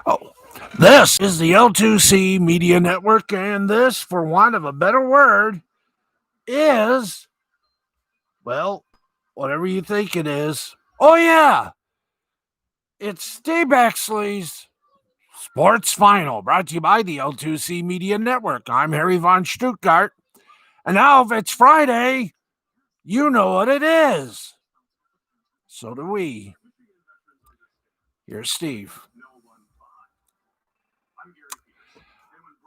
Oh, this is the L2C Media Network, and this, for want of a better word, is, well, whatever you think it is. Oh, yeah, it's Baxley's Sports Final, brought to you by the L2C Media Network. I'm Harry von Stuttgart, and now if it's Friday, you know what it is. So do we. Here's Steve.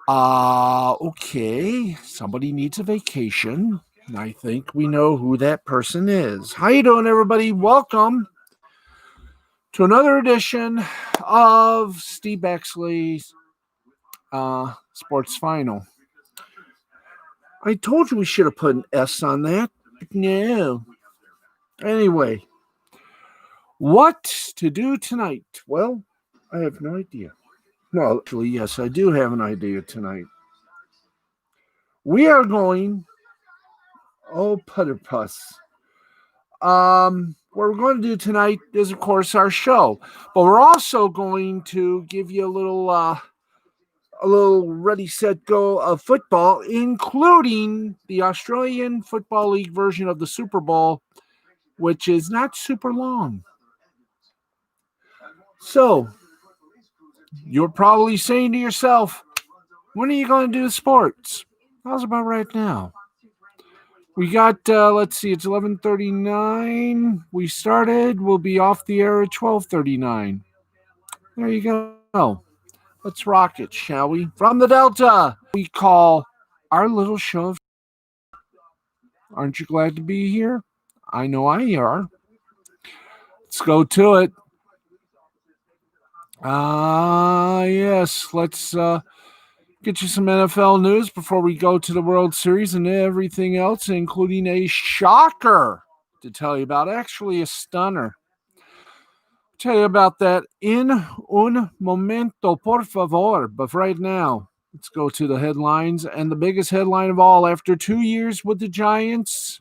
Okay. Somebody needs a vacation. I think we know who that person is. How you doing, everybody? Welcome to another edition of Steve Baxley's Sports Final. I told you we should have put an S on that. No. Anyway, what to do tonight? Well, I have no idea. Well, actually, yes, I do have an idea tonight. We are going, putter puss. What we're going to do tonight is, of course, our show, but we're also going to give you a little ready, set, go of football, including the Australian Football League version of the Super Bowl, which is not super long. So you're probably saying to yourself, when are you going to do sports? How's about right now? We got, let's see, it's 11:39. We started. We'll be off the air at 12:39. There you go. Let's rock it, shall we? From the Delta, we call our little show. Aren't you glad to be here? I know I are. Let's go to it. Yes, let's get you some NFL news before we go to the World Series and everything else, including a shocker to tell you about. Actually, a stunner. Tell you about that in un momento, por favor. But right now, let's go to the headlines. And the biggest headline of all, after 2 years with the Giants,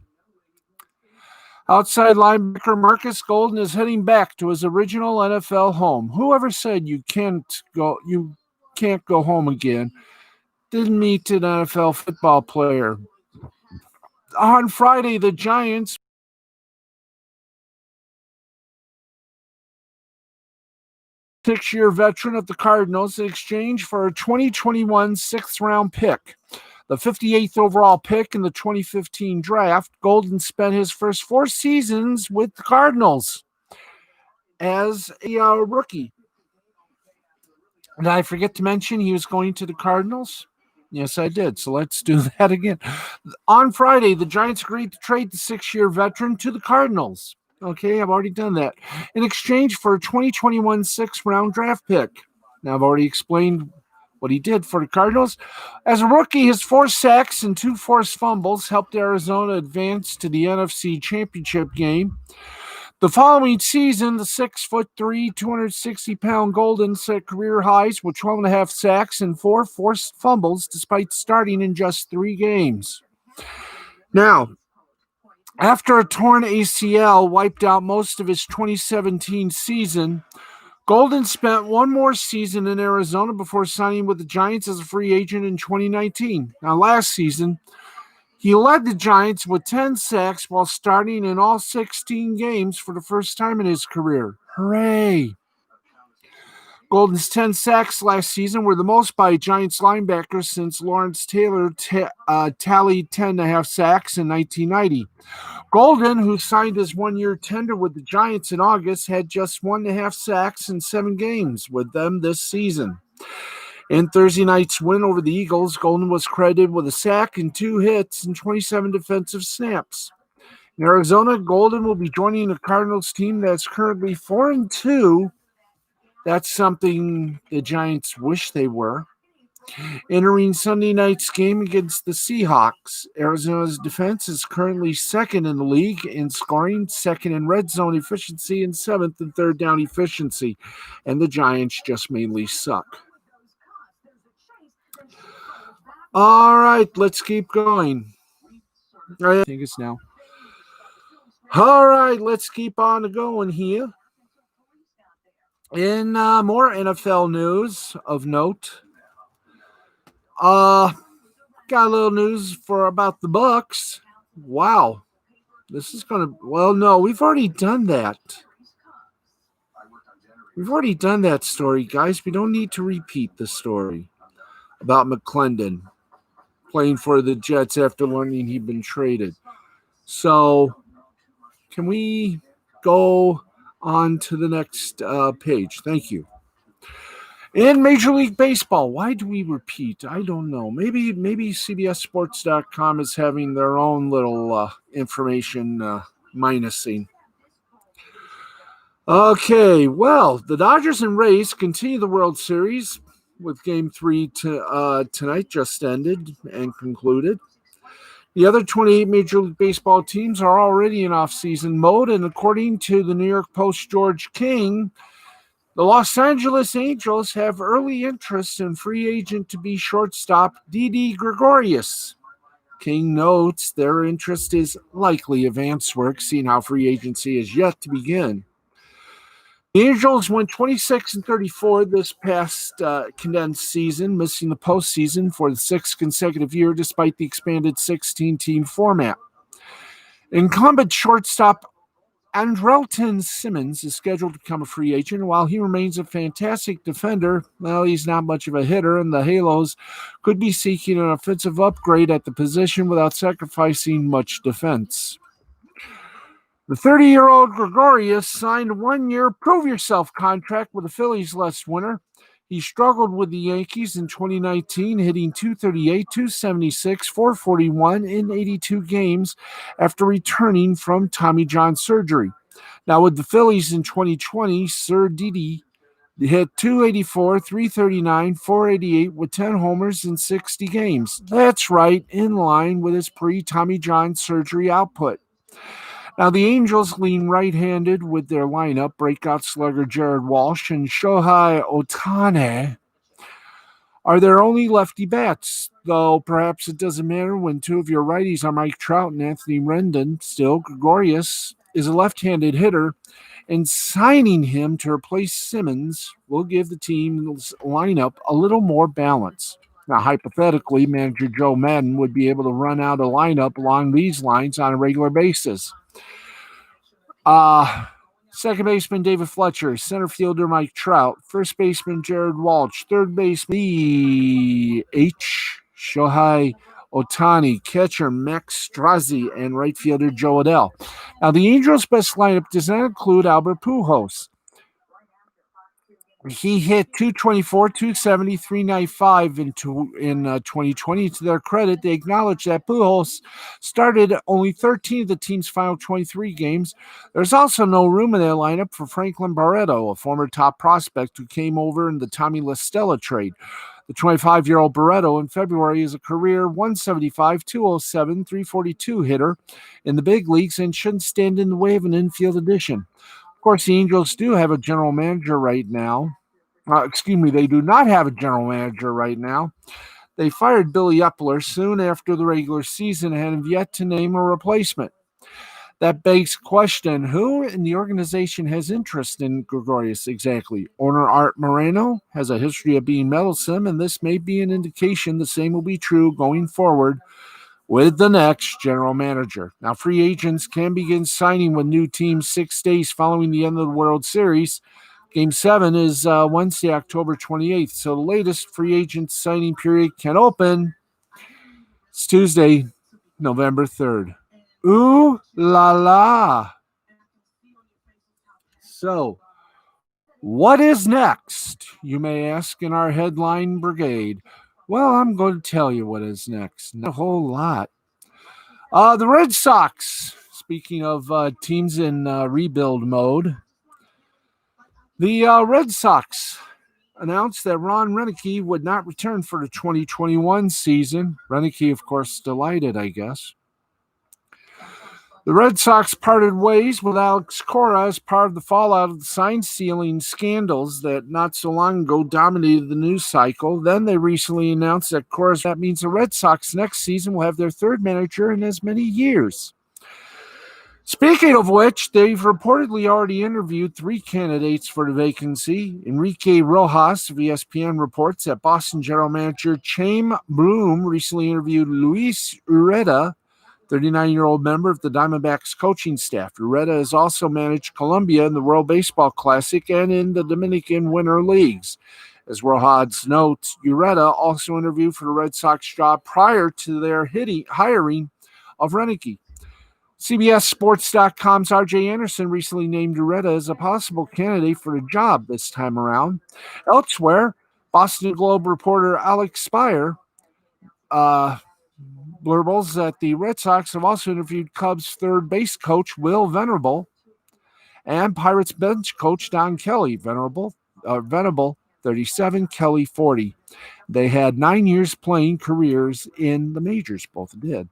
outside linebacker Marcus Golden is heading back to his original NFL home. Whoever said you can't go home again didn't meet an NFL football player. On Friday, the Giants six-year veteran of the Cardinals in exchange for a 2021 sixth-round pick. The 58th overall pick in the 2015 draft, Golden spent his first 4 seasons with the Cardinals as a rookie. Did I forget to mention he was going to the Cardinals? Yes, I did. So let's do that again. On Friday, the Giants agreed to trade the 6-year veteran to the Cardinals. Okay, I've already done that. In exchange for a 2021 sixth-round draft pick. Now, I've already explained what he did for the Cardinals. As a rookie, his 4 sacks and 2 forced fumbles helped Arizona advance to the NFC Championship game. The following season, the 6'3", 260-pound Golden set career highs with 12.5 sacks and 4 forced fumbles despite starting in just 3 games. Now, after a torn ACL wiped out most of his 2017 season, Golden spent 1 more season in Arizona before signing with the Giants as a free agent in 2019. Now, last season, he led the Giants with 10 sacks while starting in all 16 games for the first time in his career. Hooray! Golden's 10 sacks last season were the most by a Giants linebacker since Lawrence Taylor tallied 10.5 sacks in 1990. Golden, who signed his 1-year tender with the Giants in August, had just 1.5 sacks in 7 games with them this season. In Thursday night's win over the Eagles, Golden was credited with a sack and 2 hits and 27 defensive snaps. In Arizona, Golden will be joining a Cardinals team that's currently 4-2. That's something the Giants wish they were. Entering Sunday night's game against the Seahawks, Arizona's defense is currently 2nd in the league in scoring, 2nd in red zone efficiency, and 7th in third down efficiency. And the Giants just mainly suck. All right, let's keep going. I think it's now. All right, let's keep on going here. In more NFL news of note, got a little news for about the Bucks. Wow, this is gonna. Well, no, we've already done that. We've already done that story, guys. We don't need to repeat the story about McClendon playing for the Jets after learning he'd been traded. So, can we go on to the next page? Thank you. In Major League Baseball, why do we repeat? I don't know. Maybe CBSSports.com is having their own little information minusing. Okay, well, the Dodgers and Rays continue the World Series with Game 3 tonight just ended and concluded. The other 28 Major League Baseball teams are already in off-season mode, and according to the New York Post George King, the Los Angeles Angels have early interest in free agent-to-be shortstop Didi Gregorius. King notes their interest is likely advanced work, seeing how free agency is yet to begin. The Angels went 26-34 this past condensed season, missing the postseason for the sixth consecutive year despite the expanded 16-team format. Incumbent shortstop Andrelton Simmons is scheduled to become a free agent. While he remains a fantastic defender, well, he's not much of a hitter, and the Halos could be seeking an offensive upgrade at the position without sacrificing much defense. The 30-year-old Gregorius signed a one-year prove-yourself contract with the Phillies last winter. He struggled with the Yankees in 2019, hitting .238, .276, .441 in 82 games after returning from Tommy John surgery. Now with the Phillies in 2020, Sir Didi hit .284, .339, .488 with 10 homers in 60 games. That's right, in line with his pre-Tommy John surgery output. Now, the Angels lean right-handed with their lineup, breakout slugger Jared Walsh and Shohei Ohtani are their only lefty bats, though perhaps it doesn't matter when two of your righties are Mike Trout and Anthony Rendon. Still, Gregorius is a left-handed hitter, and signing him to replace Simmons will give the team's lineup a little more balance. Now, hypothetically, manager Joe Madden would be able to run out a lineup along these lines on a regular basis. Second baseman David Fletcher, center fielder Mike Trout, first baseman Jared Walsh, third baseman Shohei Ohtani, catcher Max Strozzi, and right fielder Joe Adell. Now, the Angels' best lineup does not include Albert Pujols. He hit .224, .270, .395 in 2020. To their credit, they acknowledge that Pujols started only 13 of the team's final 23 games. There's also no room in their lineup for Franklin Barreto, a former top prospect who came over in the Tommy La Stella trade. The 25-year-old Barreto in February is a career .175, .207, .342 hitter in the big leagues and shouldn't stand in the way of an infield addition. Of course, the Angels do have a general manager right now. They do not have a general manager right now. They fired Billy Epler soon after the regular season and have yet to name a replacement. That begs the question, who in the organization has interest in Gregorius exactly? Owner Art Moreno has a history of being meddlesome, and this may be an indication the same will be true going forward with the next general manager. Now, free agents can begin signing with new teams 6 days following the end of the World Series. Game 7 is Wednesday, October 28th, so the latest free agent signing period can open. It's Tuesday, November 3rd. Ooh la la. So, what is next, you may ask in our headline brigade? Well, I'm going to tell you what is next. Not a whole lot. The Red Sox, speaking of teams in rebuild mode, the Red Sox announced that Ron Roenicke would not return for the 2021 season. Roenicke, of course, delighted, I guess. The Red Sox parted ways with Alex Cora as part of the fallout of the sign-stealing scandals that not so long ago dominated the news cycle. Then they recently announced that that means the Red Sox next season will have their third manager in as many years. Speaking of which, they've reportedly already interviewed 3 candidates for the vacancy. Enrique Rojas of ESPN reports that Boston general manager Chaim Bloom recently interviewed Luis Ureta, 39-year-old member of the Diamondbacks coaching staff. Ureta has also managed Colombia in the World Baseball Classic and in the Dominican Winter Leagues. As Rojas notes, Ureta also interviewed for the Red Sox job prior to their hiring of Renicky. CBSSports.com's RJ Anderson recently named Ureta as a possible candidate for the job this time around. Elsewhere, Boston Globe reporter Alex Spire blurbles that the Red Sox have also interviewed Cubs third base coach Will Venable and Pirates bench coach Don Kelly. Venable 37, Kelly 40. They had 9 years playing careers in the majors, both did.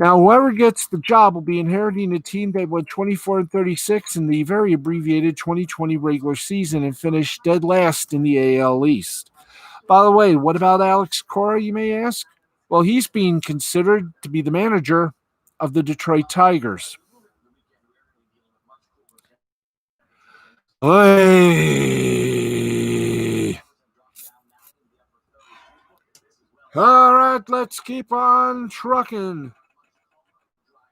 Now, whoever gets the job will be inheriting a team that went 24-36 in the very abbreviated 2020 regular season and finished dead last in the AL East. By the way, what about Alex Cora, you may ask? Well, he's being considered to be the manager of the Detroit Tigers. Hey. All right, let's keep on trucking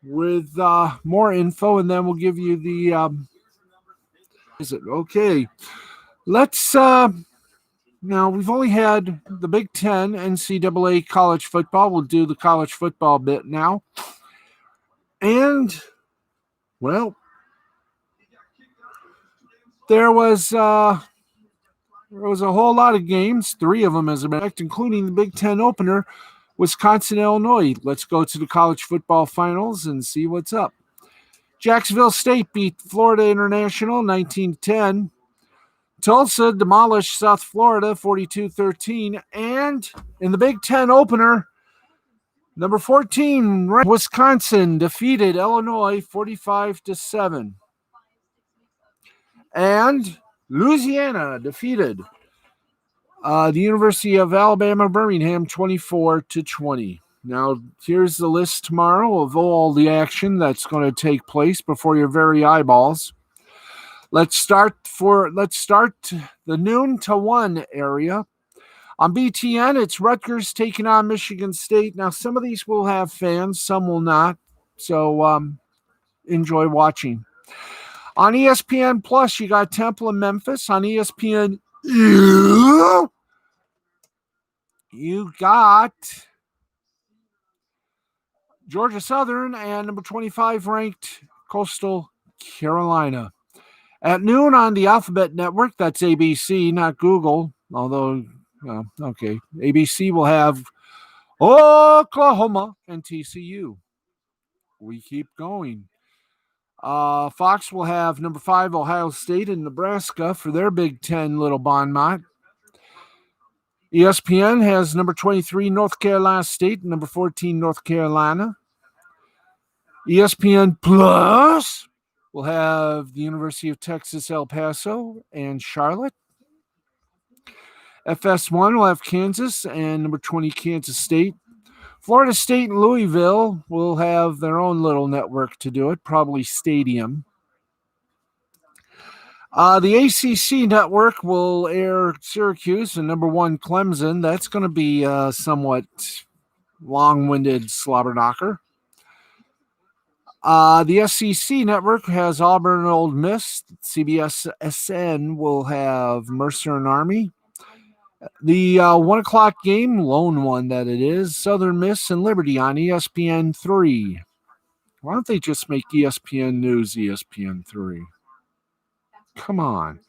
with more info, and then we'll give you the is it okay? Let's now we've only had the Big Ten, NCAA college football. We'll do the college football bit now, and well, there was a whole lot of games, 3 of them as a matter of fact, including the Big Ten opener, Wisconsin, Illinois. Let's go to the college football finals and see what's up. Jacksonville State beat Florida International 19-10. Tulsa demolished South Florida 42-13. And in the Big Ten opener, number 14, Wisconsin defeated Illinois 45-7. And Louisiana defeated the University of Alabama Birmingham 24-20. Now, here's the list tomorrow of all the action that's going to take place before your very eyeballs. Let's start the noon to 1 area. On BTN, it's Rutgers taking on Michigan State. Now, some of these will have fans, some will not. So enjoy watching. On ESPN Plus, you got Temple and Memphis. On ESPN, you got Georgia Southern and number 25 ranked Coastal Carolina. At noon on the Alphabet Network, that's ABC, not Google, although, okay. ABC will have Oklahoma and TCU. We keep going. Fox will have number 5 Ohio State and Nebraska for their Big Ten little bon mot. ESPN has number 23 North Carolina State and number 14 North Carolina. ESPN Plus will have the University of Texas El Paso and Charlotte. FS1 will have Kansas and number 20 Kansas State. Florida State and Louisville will have their own little network to do it, probably Stadium. The ACC network will air Syracuse and number 1 Clemson. That's going to be a somewhat long-winded slobber knocker. The SEC network has Auburn and Ole Miss. CBS SN will have Mercer and Army. The 1 o'clock game, lone one that it is, Southern Miss and Liberty on ESPN 3. Why don't they just make ESPN News ESPN 3? Come on.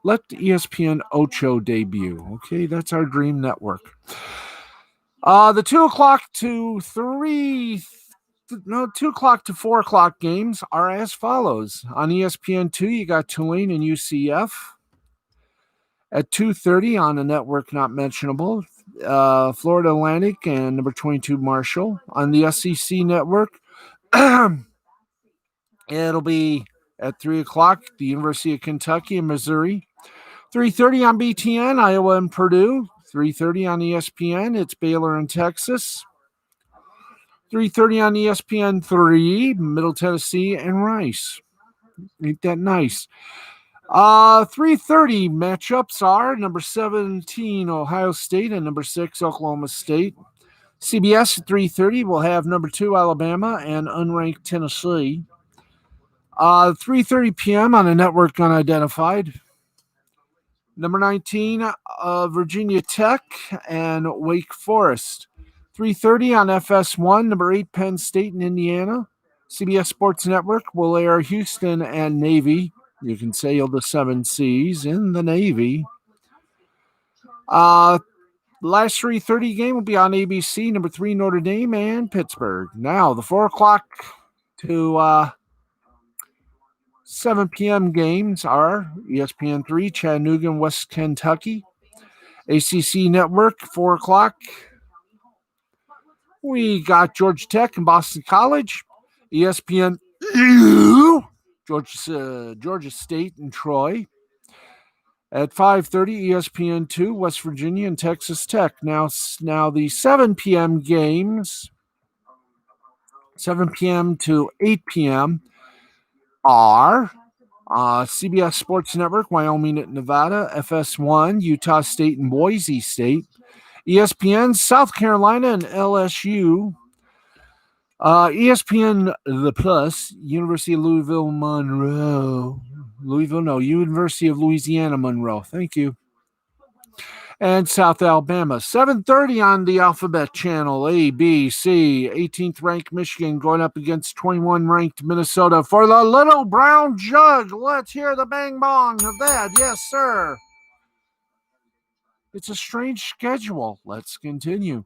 Let ESPN Ocho debut, okay? That's our dream network. The 2 o'clock to 4 o'clock games are as follows. On ESPN 2, you got Tulane and UCF. At 2:30 on a network not mentionable, Florida Atlantic and number 22 Marshall. On the SEC network, it'll be at 3 o'clock, the University of Kentucky and Missouri. 3:30 on BTN, Iowa and Purdue. 3:30 on ESPN, it's Baylor and Texas. 3:30 on ESPN3, Middle Tennessee and Rice. Ain't that nice? 3:30 matchups are number 17 Ohio State and number 6 Oklahoma State. CBS at 3:30 will have number 2 Alabama and unranked Tennessee. 3:30 p.m. on a network unidentified. Number 19 Virginia Tech and Wake Forest. 3:30 on FS1, number 8 Penn State and Indiana. CBS Sports Network will air Houston and Navy. You can sail the 7 seas in the Navy. The last 3:30 game will be on ABC, number 3 Notre Dame and Pittsburgh. Now, the 4 o'clock to 7 p.m. games are ESPN3, Chattanooga and West Kentucky. ACC Network, 4 o'clock. We got Georgia Tech and Boston College. ESPN, Georgia State and Troy. At 5:30, ESPN2, West Virginia and Texas Tech. Now the 7 p.m. games, 7 p.m. to 8 p.m. are CBS Sports Network, Wyoming at Nevada, FS1, Utah State and Boise State, ESPN, South Carolina and LSU, ESPN The Plus, University of University of Louisiana Monroe. Thank you. And South Alabama. 7:30 on the Alphabet Channel, ABC. 18th ranked Michigan going up against 21 ranked Minnesota for the Little Brown Jug. Let's hear the bang bong of that. Yes, sir. It's a strange schedule. Let's continue.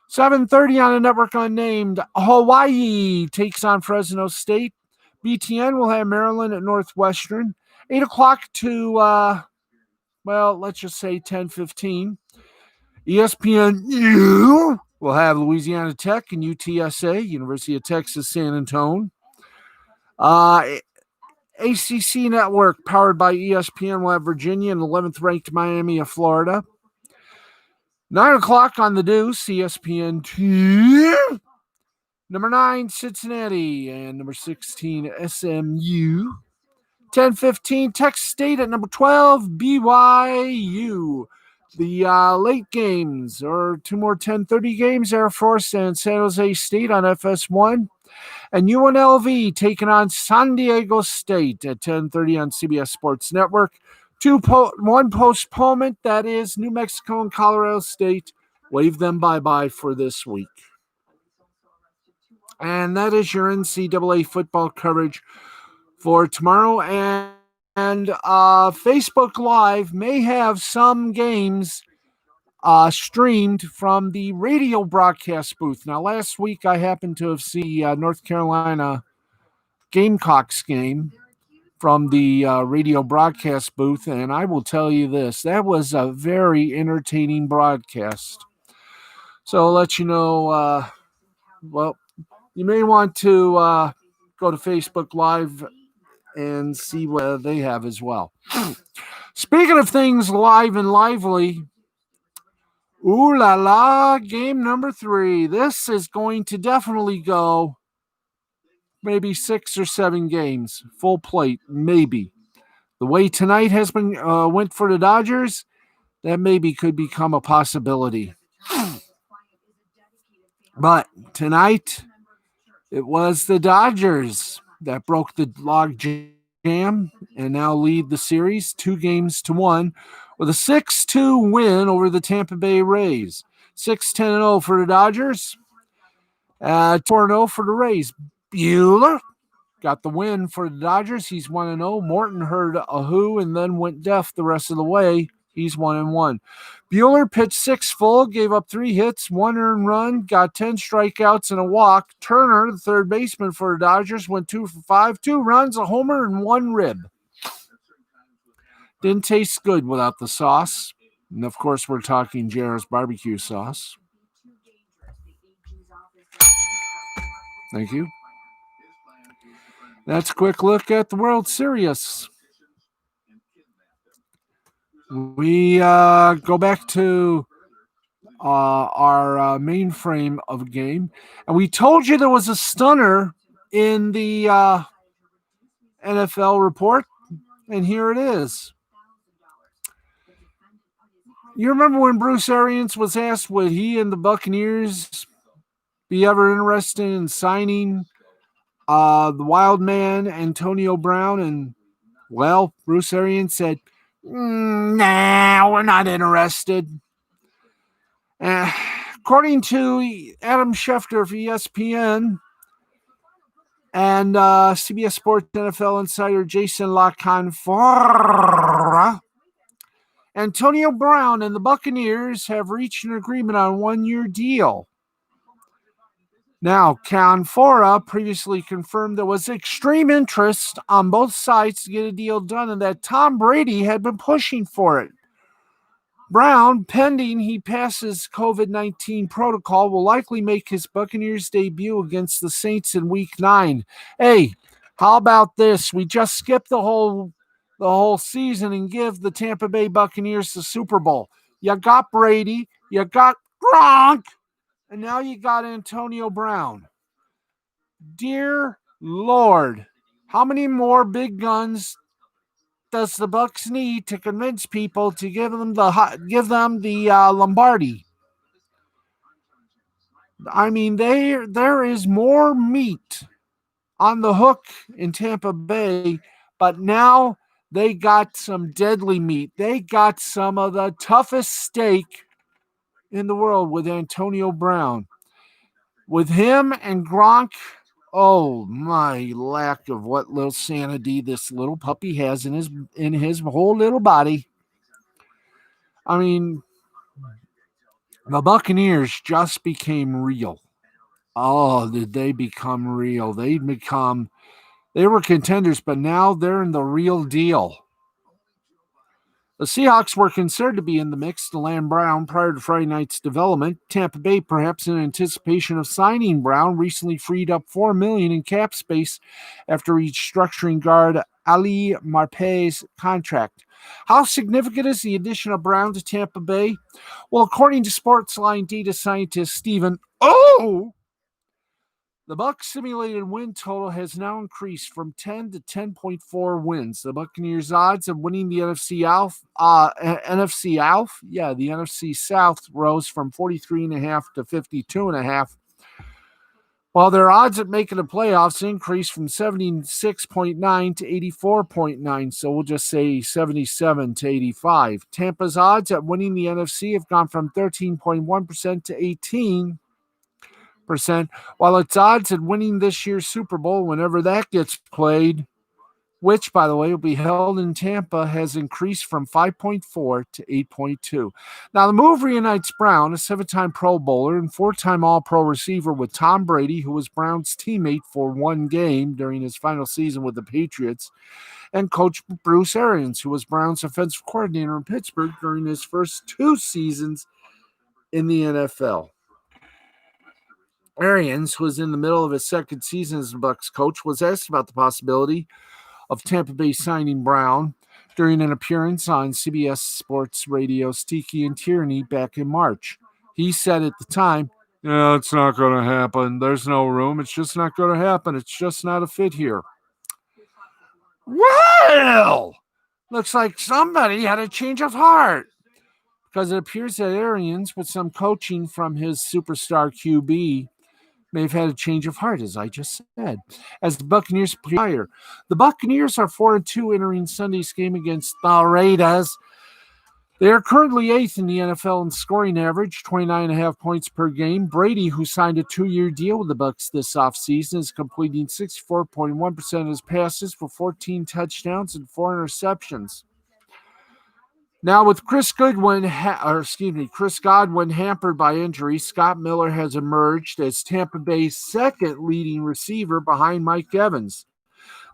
7:30 on a network unnamed. Hawaii takes on Fresno State. BTN will have Maryland at Northwestern. 8 o'clock to let's just say 10:15. ESPN will have Louisiana Tech and UTSA, University of Texas San Antonio. ACC Network, powered by ESPN, will have Virginia and 11th ranked Miami of Florida. 9 o'clock on the Deuce, ESPN2. Number 9, Cincinnati, and number 16, SMU. 10:15, Texas State at number 12, BYU. The late games, or 2 more 10:30 games, Air Force and San Jose State on FS1. And UNLV taking on San Diego State at 10:30 on CBS Sports Network. One postponement, that is New Mexico and Colorado State. Wave them bye-bye for this week. And that is your NCAA football coverage for tomorrow. And Facebook Live may have some games streamed from the radio broadcast booth. Now, last week I happened to have seen North Carolina Gamecocks game from the radio broadcast booth, and I will tell you this, that was a very entertaining broadcast. So I'll let you know, you may want to go to Facebook Live and see what they have as well. Speaking of things live and lively, ooh la la, game number 3. This is going to definitely go maybe 6 or 7 games, full plate, maybe. The way tonight has been went for the Dodgers, that maybe could become a possibility. But tonight, it was the Dodgers that broke the log jam and now lead the series 2-1 with a 6-2 win over the Tampa Bay Rays. 6-10-0 for the Dodgers, 4-0 for the Rays. Buehler got the win for the Dodgers. He's 1-0. Morton heard a who and then went deaf the rest of the way. He's 1-1. Buehler pitched 6 full, gave up 3 hits, 1 earned run, got 10 strikeouts and a walk. Turner, the third baseman for the Dodgers, went 2 for 5, 2 runs, a homer, and 1 rib. Didn't taste good without the sauce. And, of course, we're talking Jarrah's barbecue sauce. Thank you. That's a quick look at the World Series. We go back to our mainframe of a game. And we told you there was a stunner in the NFL report, and here it is. You remember when Bruce Arians was asked would he and the Buccaneers be ever interested in signing the wild man Antonio Brown? And, well, Bruce Arians said, nah, we're not interested. According to Adam Schefter of ESPN and CBS Sports NFL insider Jason La Canfora, Antonio Brown and the Buccaneers have reached an agreement on a one-year deal. Now, Canfora previously confirmed there was extreme interest on both sides to get a deal done and that Tom Brady had been pushing for it. Brown, pending he passes COVID-19 protocol, will likely make his Buccaneers debut against the Saints in Week 9. Hey, how about this? We just skip the whole season and give the Tampa Bay Buccaneers the Super Bowl. You got Brady, you got Gronk, and now you got Antonio Brown. Dear Lord, how many more big guns does the Bucs need to convince people to give them the Lombardi? I mean, there is more meat on the hook in Tampa Bay, but now they got some deadly meat. They got some of the toughest steak in the world with Antonio Brown. With him and Gronk, oh my lack of what little sanity this little puppy has in his whole little body. I mean, the Buccaneers just became real. Oh, did they become real? They were contenders, but now they're in the real deal. The Seahawks were considered to be in the mix to land Brown prior to Friday night's development. Tampa Bay, perhaps in anticipation of signing Brown, recently freed up $4 million in cap space after restructuring guard Ali Marpet's contract. How significant is the addition of Brown to Tampa Bay? Well, according to Sportsline data scientist Stephen the Bucs simulated win total has now increased from 10 to 10.4 wins. The Buccaneers' odds of winning the NFC South rose from 43.5 to 52.5, while their odds at making the playoffs increased from 76.9 to 84.9. So we'll just say 77 to 85. Tampa's odds at winning the NFC have gone from 13.1% to 18%, while its odds at winning this year's Super Bowl, whenever that gets played, which, by the way, will be held in Tampa, has increased from 5.4 to 8.2. Now, the move reunites Brown, a 7-time Pro Bowler and 4-time All-Pro receiver, with Tom Brady, who was Brown's teammate for one game during his final season with the Patriots, and Coach Bruce Arians, who was Brown's offensive coordinator in Pittsburgh during his first 2 seasons in the NFL. Arians, who was in the middle of his second season as the Bucs coach, was asked about the possibility of Tampa Bay signing Brown during an appearance on CBS Sports Radio's Tiki and Tyranny back in March. He said at the time, "Yeah, it's not going to happen. There's no room. It's just not going to happen. It's just not a fit here." Well, looks like somebody had a change of heart, because it appears that Arians, with some coaching from his superstar QB, may have had a change of heart, as I just said, as the Buccaneers prior. The Buccaneers are 4-2 entering Sunday's game against the Raiders. They are currently 8th in the NFL in scoring average, 29.5 points per game. Brady, who signed a 2-year deal with the Bucs this offseason, is completing 64.1% of his passes for 14 touchdowns and 4 interceptions. Now, with Chris Godwin hampered by injury, Scott Miller has emerged as Tampa Bay's second leading receiver behind Mike Evans.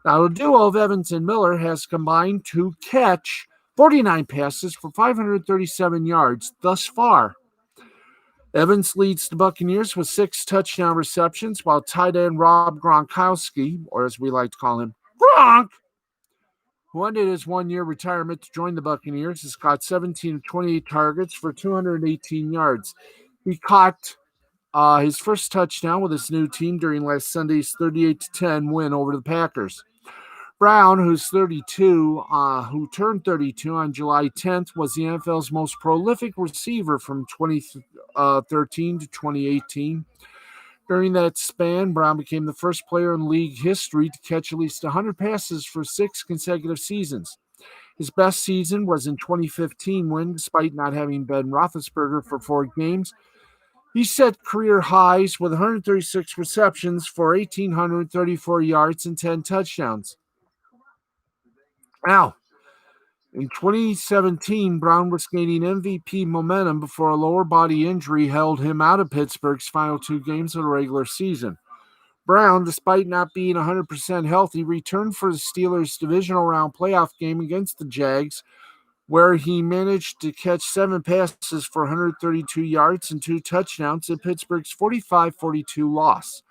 Now, the duo of Evans and Miller has combined to catch 49 passes for 537 yards thus far. Evans leads the Buccaneers with 6 touchdown receptions, while tight end Rob Gronkowski, or as we like to call him, Gronk, who ended his one-year retirement to join the Buccaneers, has caught 17 of 28 targets for 218 yards. He caught his first touchdown with his new team during last Sunday's 38-10 win over the Packers. Brown, who turned 32 on July 10th, was the NFL's most prolific receiver from 2013 to 2018. During that span, Brown became the first player in league history to catch at least 100 passes for 6 consecutive seasons. His best season was in 2015 when, despite not having Ben Roethlisberger for 4 games, he set career highs with 136 receptions for 1,834 yards and 10 touchdowns. Now, in 2017, Brown was gaining MVP momentum before a lower body injury held him out of Pittsburgh's final 2 games of the regular season. Brown, despite not being 100% healthy, returned for the Steelers' divisional round playoff game against the Jags, where he managed to catch 7 passes for 132 yards and 2 touchdowns in Pittsburgh's 45-42 loss.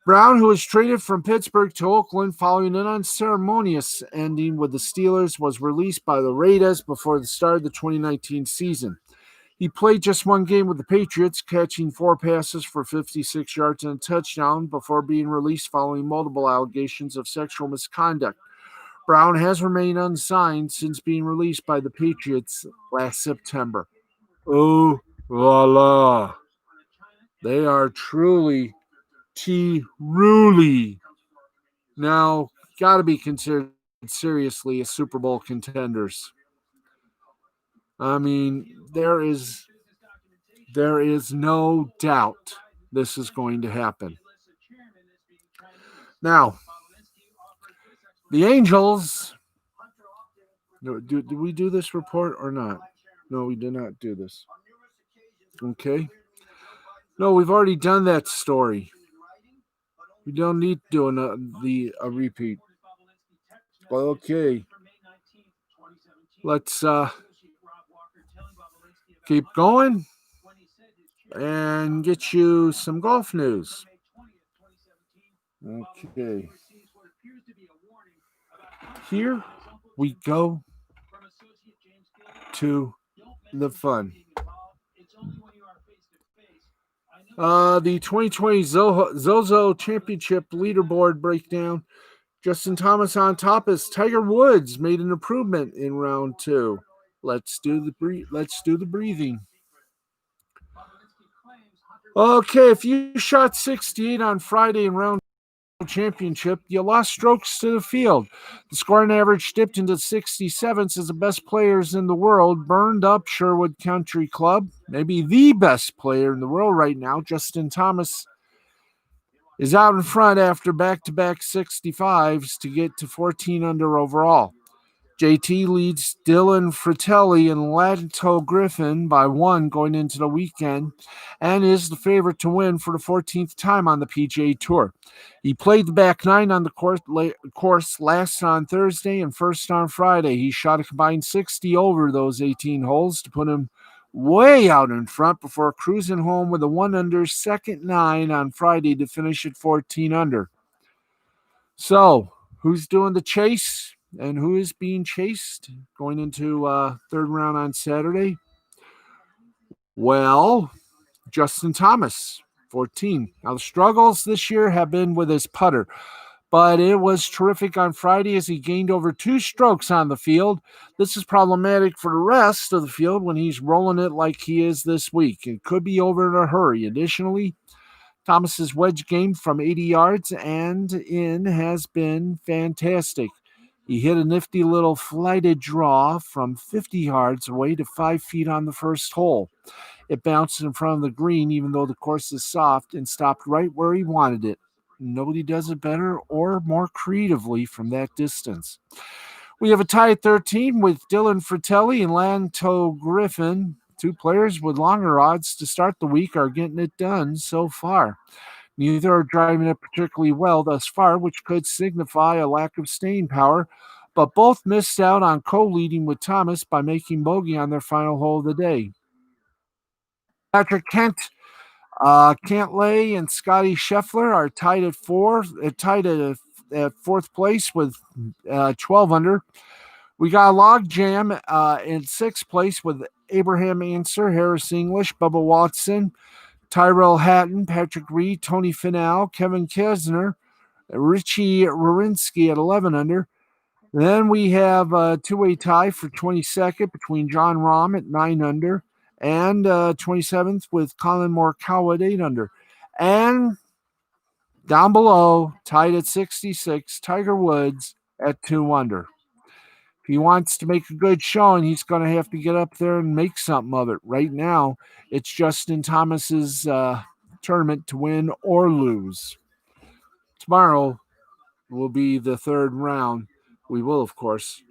Brown, who was traded from Pittsburgh to Oakland following an unceremonious ending with the Steelers, was released by the Raiders before the start of the 2019 season. He played just 1 game with the Patriots, catching 4 passes for 56 yards and a touchdown before being released following multiple allegations of sexual misconduct. Brown has remained unsigned since being released by the Patriots last September. Oh, voila. They are truly now got to be considered seriously as Super Bowl contenders. I mean, there is no doubt this is going to happen. Now, the Angels. Did we do this report or not? No, we did not do this. Okay. No, we've already done that story. We don't need to do a repeat. Okay. Let's keep going and get you some golf news. Okay. Here we go to the fun. The 2020 Zozo Championship leaderboard breakdown. Justin Thomas on top as Tiger Woods made an improvement in round 2. Let's do the breathing. Okay, if you shot 68 on Friday in round championship, you lost strokes to the field. The scoring average dipped into 67s as the best players in the world burned up Sherwood Country Club. Maybe the best player in the world right now, Justin Thomas, is out in front after back-to-back 65s to get to 14 under overall. JT leads Dylan Fratelli and Lanto Griffin by 1 going into the weekend and is the favorite to win for the 14th time on the PGA Tour. He played the back 9 on the course last on Thursday and first on Friday. He shot a combined 60 over those 18 holes to put him way out in front before cruising home with a 1 under second 9 on Friday to finish at 14 under. So, who's doing the chase? And who is being chased going into third round on Saturday? Well, Justin Thomas, 14. Now, the struggles this year have been with his putter, but it was terrific on Friday as he gained over 2 strokes on the field. This is problematic for the rest of the field when he's rolling it like he is this week. It could be over in a hurry. Additionally, Thomas's wedge game from 80 yards and in has been fantastic. He hit a nifty little flighted draw from 50 yards away to 5 feet on the first hole. It bounced in front of the green, even though the course is soft, and stopped right where he wanted it. Nobody does it better or more creatively from that distance. We have a tie at 13 with Dylan Fratelli and Lanto Griffin. 2 players with longer odds to start the week are getting it done so far. Neither are driving it particularly well thus far, which could signify a lack of staying power, but both missed out on co-leading with Thomas by making bogey on their final hole of the day. Patrick Cantlay and Scotty Scheffler are tied at at fourth place with 12 under. We got a log jam in sixth place with Abraham Answer, Harris English, Bubba Watson, Tyrell Hatton, Patrick Reed, Tony Finau, Kevin Kesner, Richie Rorinsky at 11 under. Then we have a two-way tie for 22nd between John Rahm at 9 under and 27th with Colin Morikawa at 8 under. And down below, tied at 66, Tiger Woods at 2 under. If he wants to make a good showing, he's going to have to get up there and make something of it. Right now, it's Justin Thomas's tournament to win or lose. Tomorrow will be the third round. We will, of course,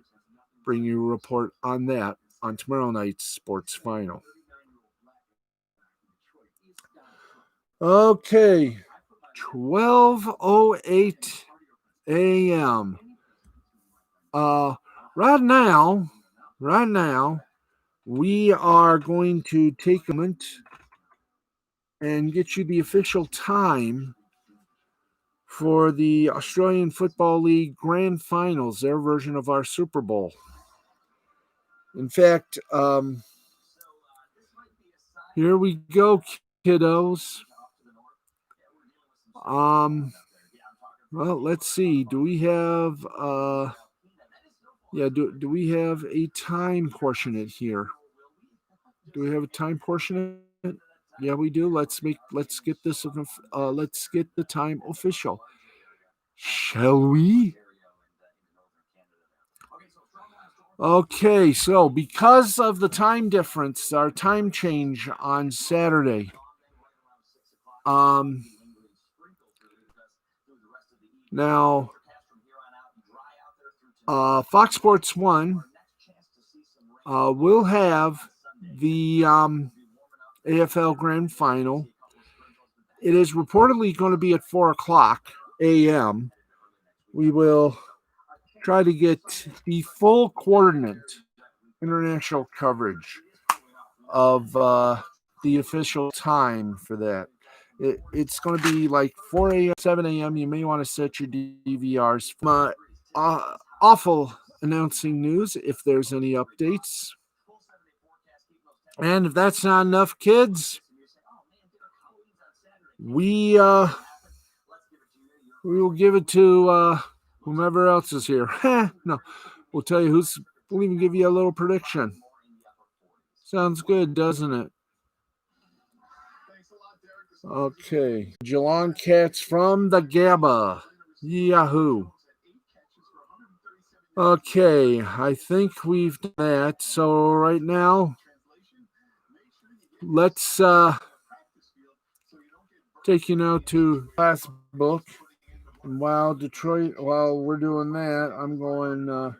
bring you a report on that on tomorrow night's sports final. Okay, 12:08 a.m. Right now, we are going to take a moment and get you the official time for the Australian Football League Grand Finals, their version of our Super Bowl. In fact, here we go, kiddos. Well, let's see. Do we have do we have a time portion here? Do we have a time portion? Yeah, we do. Let's get the time official. Shall we? Okay, so because of the time difference, our time change on Saturday, now Fox Sports 1 will have the AFL Grand Final. It is reportedly going to be at 4 o'clock a.m. We will try to get the full coordinate international coverage of the official time for that. It's going to be like 4 a.m., 7 a.m. You may want to set your DVRs. Awful announcing news if there's any updates. And if that's not enough, kids, we will give it to whomever else is here. No, we'll tell you we'll even give you a little prediction. Sounds good, doesn't it? Okay. Geelong Cats from the Gabba. Yahoo. Okay, I think we've done that. So right now, let's take you now to class book. And while we're doing that, I'm going,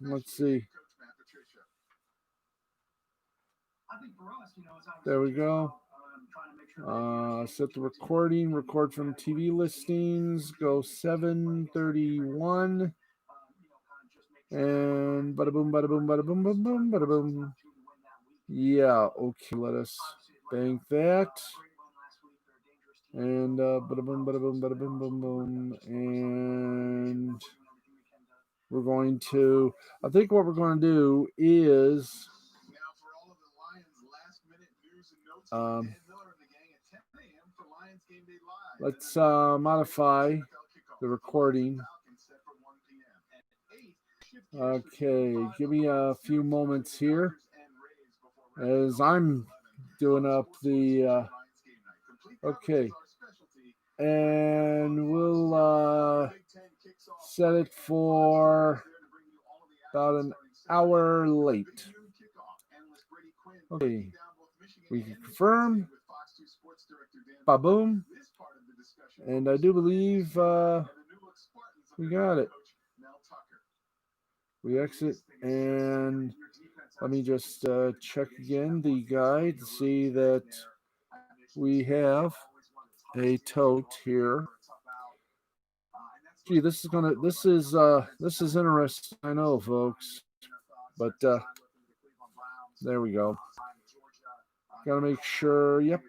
let's see. There we go. Set the recording, record from TV listings, go 7:31. And bada boom, bada boom, bada boom, boom, boom, bada boom. Yeah, okay, let us bank that. And bada boom, bada boom, bada boom, boom, boom. And we're going to, I think what we're going to do is, let's modify the recording. Okay, give me a few moments here as I'm doing up the okay, and we'll set it for about an hour late. Okay, we can confirm. Ba-boom. And I do believe we got it. We exit, and let me just check again the guide to see that we have a tote here. Gee, this is interesting. I know, folks, but there we go. Gotta make sure. Yep,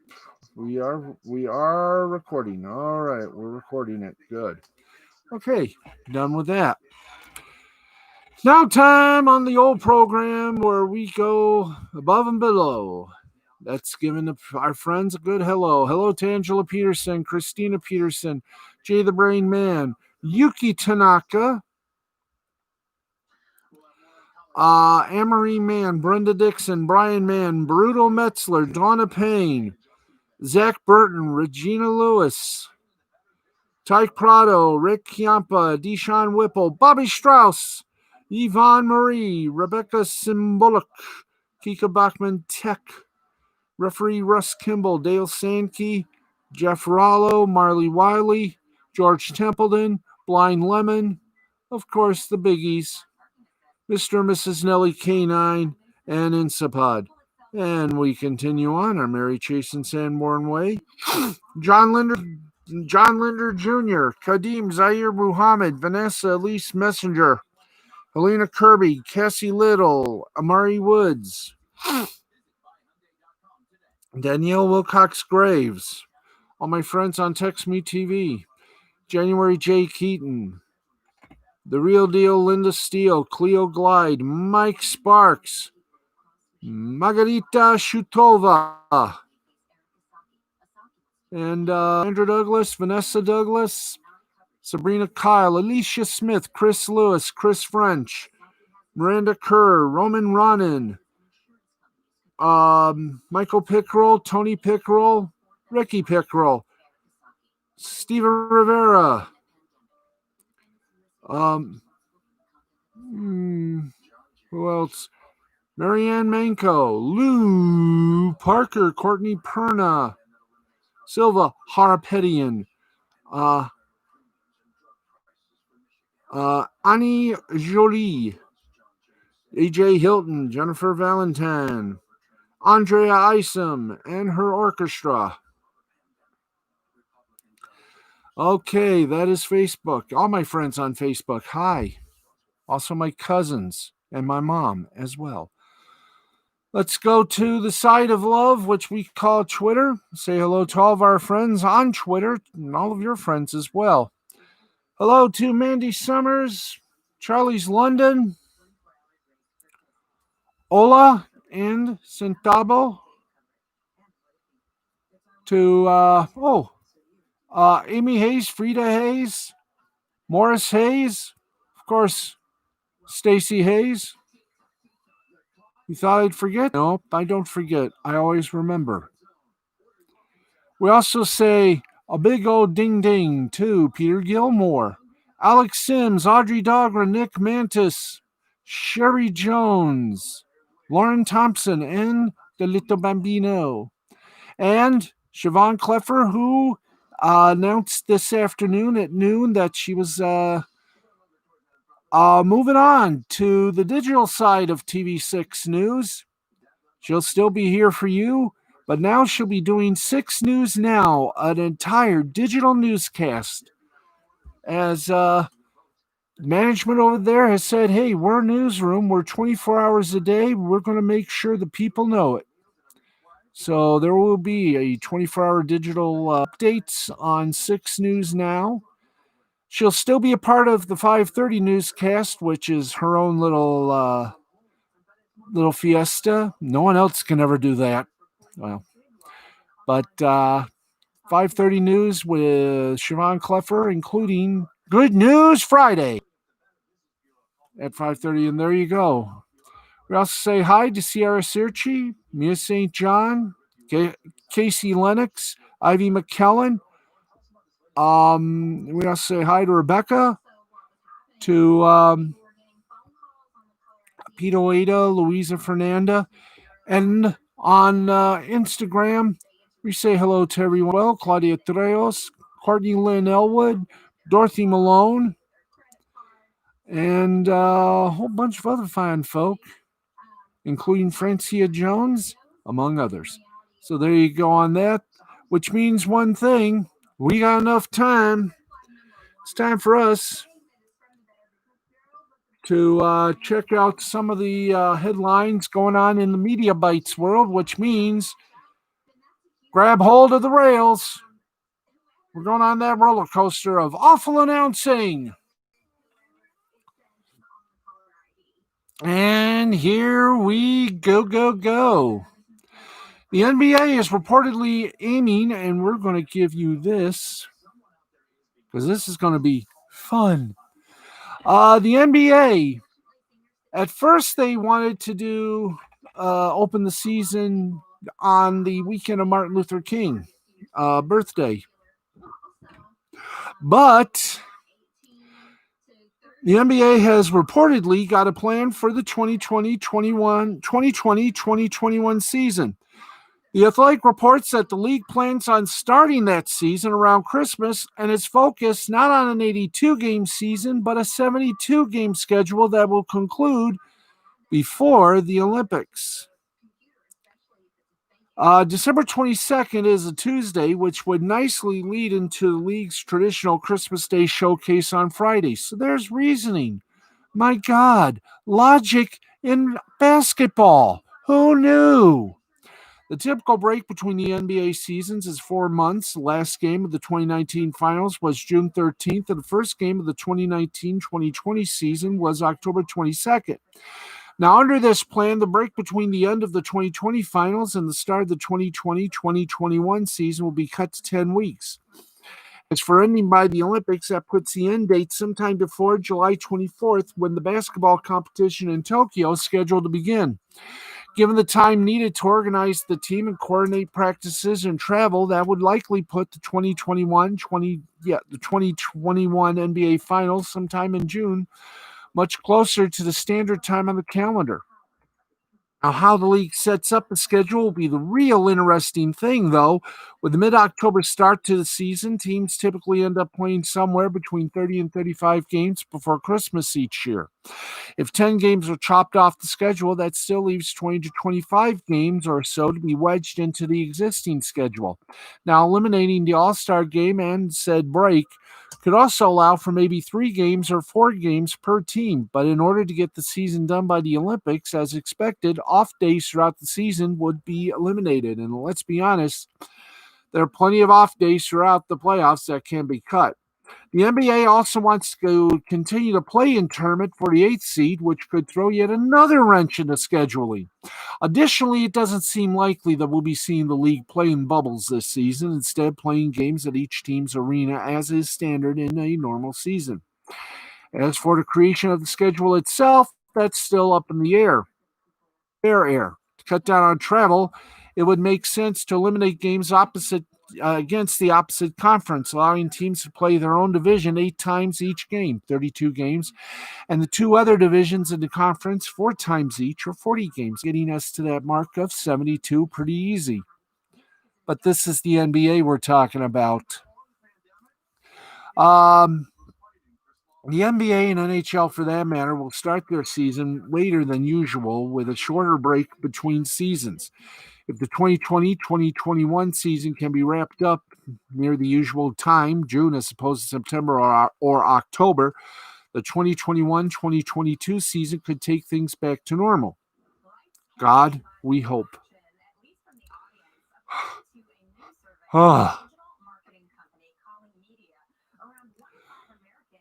We are recording. All right, we're recording it. Good. Okay, done with that. Now time on the old program where we go above and below. That's giving our friends a good hello. Hello to Angela Peterson, Christina Peterson, Jay the Brain Man, Yuki Tanaka, Amory Mann, Brenda Dixon, Brian Mann, Brutal Metzler, Donna Payne, Zach Burton, Regina Lewis, Tyke Prado, Rick Chiampa, Deshaun Whipple, Bobby Strauss, Yvonne Marie, Rebecca Simbolik, Kika Bachman Tech, referee Russ Kimball, Dale Sankey, Jeff Rollo, Marley Wiley, George Templeton, Blind Lemon, of course the biggies, Mr. and Mrs. Nellie K9, and Insapod. And we continue on our Mary Chase and Sanborn way. John Linder Jr., Kadeem Zaire Muhammad, Vanessa Elise Messenger, Helena Kirby, Cassie Little, Amari Woods, Danielle Wilcox Graves, all my friends on Text Me TV, January J. Keaton, The Real Deal Linda Steele, Cleo Glide, Mike Sparks, Margarita Shutova, and Andrew Douglas, Vanessa Douglas, Sabrina Kyle, Alicia Smith, Chris Lewis, Chris French, Miranda Kerr, Roman Ronan, Michael Pickrell, Tony Pickrell, Ricky Pickrell, Steven Rivera, who else? Marianne Manco, Lou Parker, Courtney Perna, Silva Harapetian, Annie Jolie, AJ Hilton, Jennifer Valentine, Andrea Isom, and her orchestra. Okay, that is Facebook. All my friends on Facebook, hi. Also my cousins and my mom as well. Let's go to the side of love, which we call Twitter. Say hello to all of our friends on Twitter and all of your friends as well. Hello to Mandy Summers, Charlie's London, Ola and Centavo, to Amy Hayes, Frida Hayes, Morris Hayes, of course, Stacy Hayes. You thought I'd forget? No, I don't forget. I always remember. We also say a big old ding ding to Peter Gilmore, Alex Sims, Audrey Dogra, Nick Mantis, Sherry Jones, Lauren Thompson, and the Little Bambino. And Siobhan Cleffer, who announced this afternoon at noon that she was moving on to the digital side of TV6 News. She'll still be here for you, but now she'll be doing 6 News Now, an entire digital newscast. As management over there has said, hey, we're a newsroom, we're 24 hours a day, we're going to make sure the people know it. So there will be a 24-hour digital updates on 6 News Now. She'll still be a part of the 5:30 newscast, which is her own little fiesta. No one else can ever do that. Well, but 5:30 news with Siobhan Cleffer, including Good News Friday at 5:30, and there you go. We also say hi to Sierra Searchy, Mia St. John, Casey Lennox, Ivy McKellen. We also say hi to Rebecca, to Pito Ada, Louisa Fernanda, and on Instagram, we say hello to everyone. Well, Claudia Treos, Courtney Lynn Elwood, Dorothy Malone, and a whole bunch of other fine folk, including Francia Jones, among others. So there you go on that, which means one thing. We got enough time. It's time for us to check out some of the headlines going on in the Media Bites world, which means Grab hold of the rails. We're going on that roller coaster of awful announcing. And here we go. The NBA is reportedly aiming, and we're going to give you this because this is going to be fun. The NBA, at first they wanted to open the season on the weekend of Martin Luther King birthday. But the NBA has reportedly got a plan for the 2020-2021 season. The Athletic reports that the league plans on starting that season around Christmas and is focused not on an 82-game season, but a 72-game schedule that will conclude before the Olympics. December 22nd is a Tuesday, which would nicely lead into the league's traditional Christmas Day showcase on Friday. So there's reasoning. My God, logic in basketball. Who knew? The typical break between the NBA seasons is 4 months. The last game of the 2019 finals was June 13th, and the first game of the 2019-2020 season was October 22nd. Now, under this plan, the break between the end of the 2020 finals and the start of the 2020-2021 season will be cut to 10 weeks. As for ending by the Olympics, that puts the end date sometime before July 24th, when the basketball competition in Tokyo is scheduled to begin. Given the time needed to organize the team and coordinate practices and travel, that would likely put the 2021 NBA Finals sometime in June, much closer to the standard time on the calendar. Now, how the league sets up the schedule will be the real interesting thing, though. With the mid-October start to the season, teams typically end up playing somewhere between 30 and 35 games before Christmas each year. If 10 games are chopped off the schedule, that still leaves 20 to 25 games or so to be wedged into the existing schedule. Now, eliminating the All-Star game and said break could also allow for maybe 3 games or 4 games per team. But in order to get the season done by the Olympics, as expected, off days throughout the season would be eliminated. And let's be honest, there are plenty of off days throughout the playoffs that can be cut. The NBA also wants to continue to play in tournament for the 8th seed, which could throw yet another wrench into scheduling. Additionally, it doesn't seem likely that we'll be seeing the league play in bubbles this season, instead playing games at each team's arena as is standard in a normal season. As for the creation of the schedule itself, that's still up in the air. To cut down on travel, it would make sense to eliminate games against the opposite conference, allowing teams to play their own division 8 times each game, 32 games, and the 2 other divisions in the conference 4 times each, or 40 games, getting us to that mark of 72 pretty easy. But this is the NBA we're talking about. The NBA and NHL, for that matter, will start their season later than usual with a shorter break between seasons. If the 2020-2021 season can be wrapped up near the usual time, June as opposed to September or October, the 2021-2022 season could take things back to normal. God, we hope.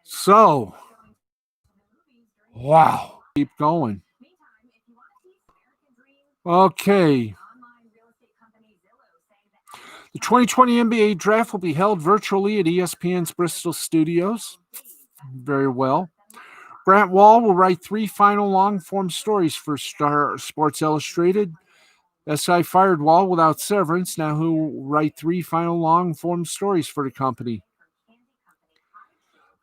So, wow, keep going. Okay. The 2020 NBA draft will be held virtually at ESPN's Bristol studios. Very well. Grant Wall will write 3 final long-form stories for Sports Illustrated. SI fired Wall without severance. Now who will write 3 final long-form stories for the company.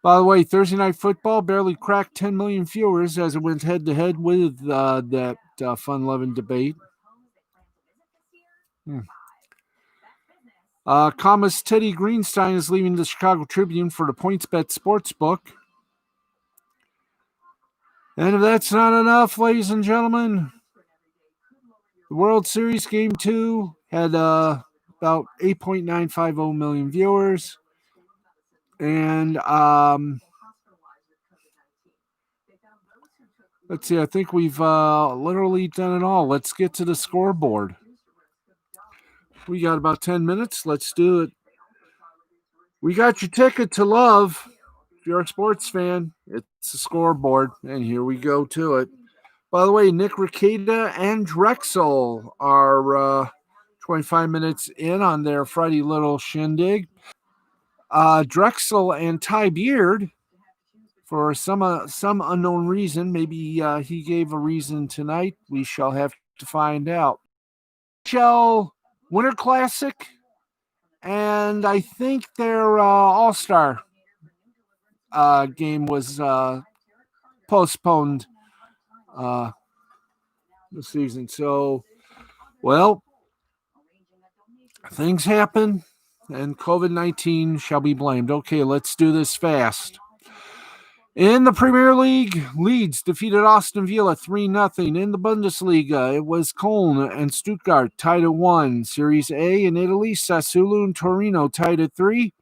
By the way, Thursday Night Football barely cracked 10 million viewers as it went head-to-head with that fun-loving debate. Commas Teddy Greenstein is leaving the Chicago Tribune for the PointsBet Sportsbook. And if that's not enough, ladies and gentlemen, the World Series Game 2 had about 8.950 million viewers. And let's see, I think we've literally done it all. Let's get to the scoreboard. We got about 10 minutes. Let's do it. We got your ticket to love. If you're a sports fan, it's a scoreboard, and here we go to it. By the way, Nick Ricada and Drexel are 25 minutes in on their Friday little shindig. Drexel and Ty Beard, for some unknown reason, maybe he gave a reason tonight. We shall have to find out. Shell Winter Classic, and I think their All Star game was postponed this season. So, well, things happen, and COVID-19 shall be blamed. Okay, let's do this fast. In the Premier League, Leeds defeated Aston Villa 3-0. In the Bundesliga, it was Köln and Stuttgart tied at 1. Series A in Italy, Sassuolo and Torino tied at 3.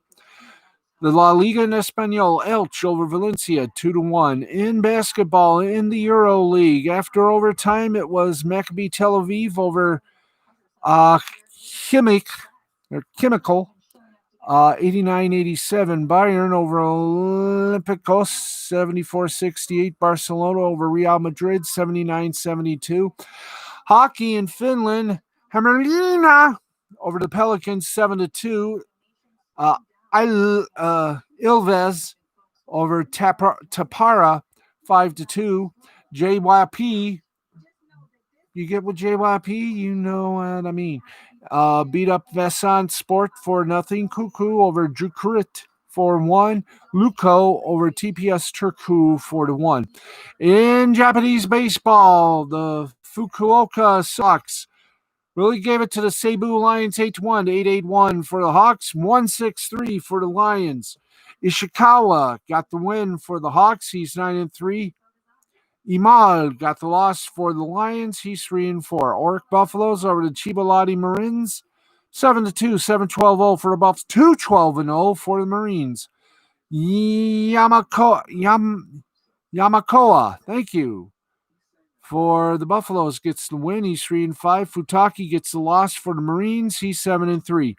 The La Liga in Espanol, Elche over Valencia 2-1. In basketball, in the Euro League, after overtime, it was Maccabi Tel Aviv over Chemical 89-87. Bayern over Olympiacos 74-68. Barcelona over Real Madrid 79-72. Hockey in Finland, Hämeenlinna over the Pelicans 7-2. Ilves over Tapara 5-2. JYP, you get with JYP, you know what I mean. Beat up Vasan Sport 4-0. Cuckoo over Jukurit 4-1. Luko over TPS Turku 4-1. In Japanese baseball, the Fukuoka Sox really gave it to the Seibu Lions 8-1, 8-8-1 for the Hawks, 1-6-3 for the Lions. Ishikawa got the win for the Hawks. He's 9-3. Imal got the loss for the Lions. He's 3-4. Oric Buffaloes over the Chiba Lottie Marines, 7-2, 7-12-0 for the Buffs, 2-12-0 for the Marines. Yamakoa, thank you, for the Buffaloes gets the win. He's 3-5. Futaki gets the loss for the Marines. He's 7-3.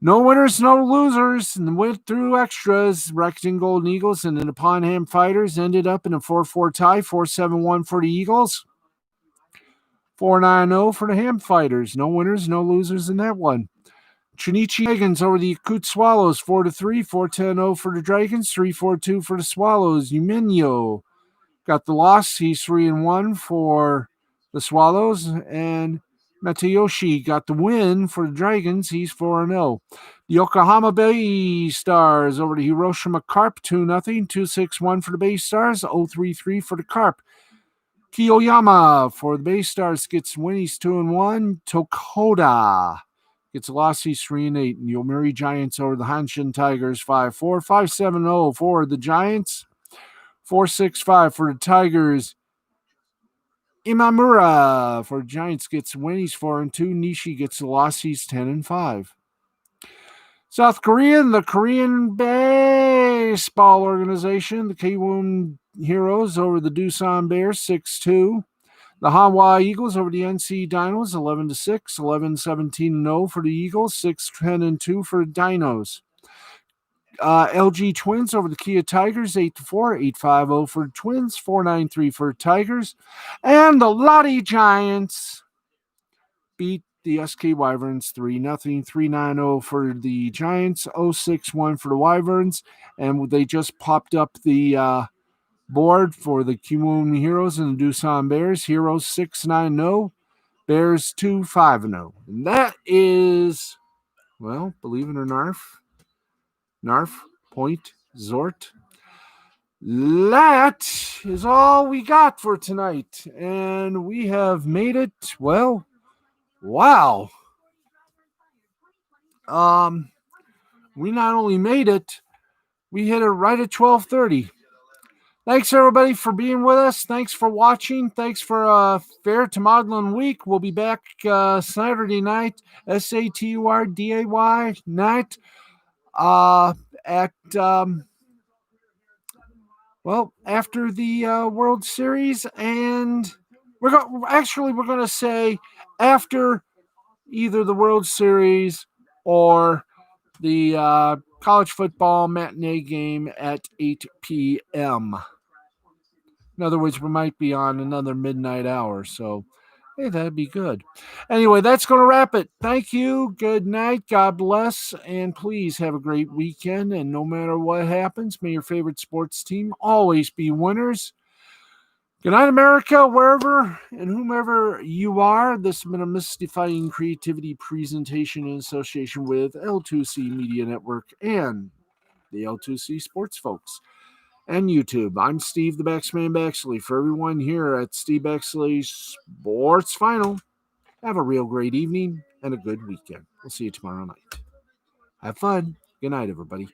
No winners, no losers, and went through extras. Recton Golden Eagles and the Nippon Ham Fighters ended up in a 4-4 tie, 4-7-1 for the Eagles, 4-9-0 for the Ham Fighters. No winners, no losers in that one. Chunichi Dragons over the Yakut Swallows, 4-3, 4-10-0 for the Dragons, 3-4-2 for the Swallows. Yuminyo got the loss. He's 3-1 for the Swallows, and Matayoshi got the win for the Dragons. He's 4-0. The Yokohama Bay Stars over the Hiroshima Carp 2-0, 2-6-1 for the Bay Stars, 0-3-3 for the Carp. Kiyoyama for the Bay Stars gets the win. He's 2-1. Tokoda gets a loss. He's 3-8. And the Yomiuri Giants over the Hanshin Tigers 5-4, 5-7-0 for the Giants, 4-6-5 for the Tigers. Imamura for Giants gets a win. He's 4-2. Nishi gets a loss. He's 10-5. South Korean, the Korean Baseball Organization, the Kiwoom Heroes over the Doosan Bears 6-2. The Hanwha Eagles over the NC Dinos 11-6, 11-17-0 for the Eagles, 6-10-2 for the Dinos. LG Twins over the Kia Tigers, 8-4, 8-5-0 for the Twins, 4-9-3 for the Tigers. And the Lottie Giants beat the SK Wyverns 3-0, 3-9-0 for the Giants, 0-6-1 for the Wyverns. And they just popped up the board for the Kiwoom Heroes and the Doosan Bears. Heroes 6-9-0, Bears 2-5-0. And that is, well, believe it or not, Narf, Point, Zort. That is all we got for tonight. And we have made it, well, wow. We not only made it, we hit it right at 12:30. Thanks, everybody, for being with us. Thanks for watching. Thanks for Fair to Maudlin Week. We'll be back Saturday night, SATURDAY night. At after the World Series, and we're going to say after either the World Series or the college football matinee game at 8 p.m. In other words, we might be on another midnight hour. So, hey, that'd be good. Anyway, that's going to wrap it. Thank you. Good night. God bless. And please have a great weekend. And no matter what happens, may your favorite sports team always be winners. Good night, America, wherever and whomever you are. This has been a Mystifying Creativity presentation in association with L2C Media Network and the L2C Sports folks and YouTube. I'm Steve the Baxman Baxley. For everyone here at Steve Baxley Sports Final, have a real great evening and a good weekend. We'll see you tomorrow night. Have fun. Good night, everybody.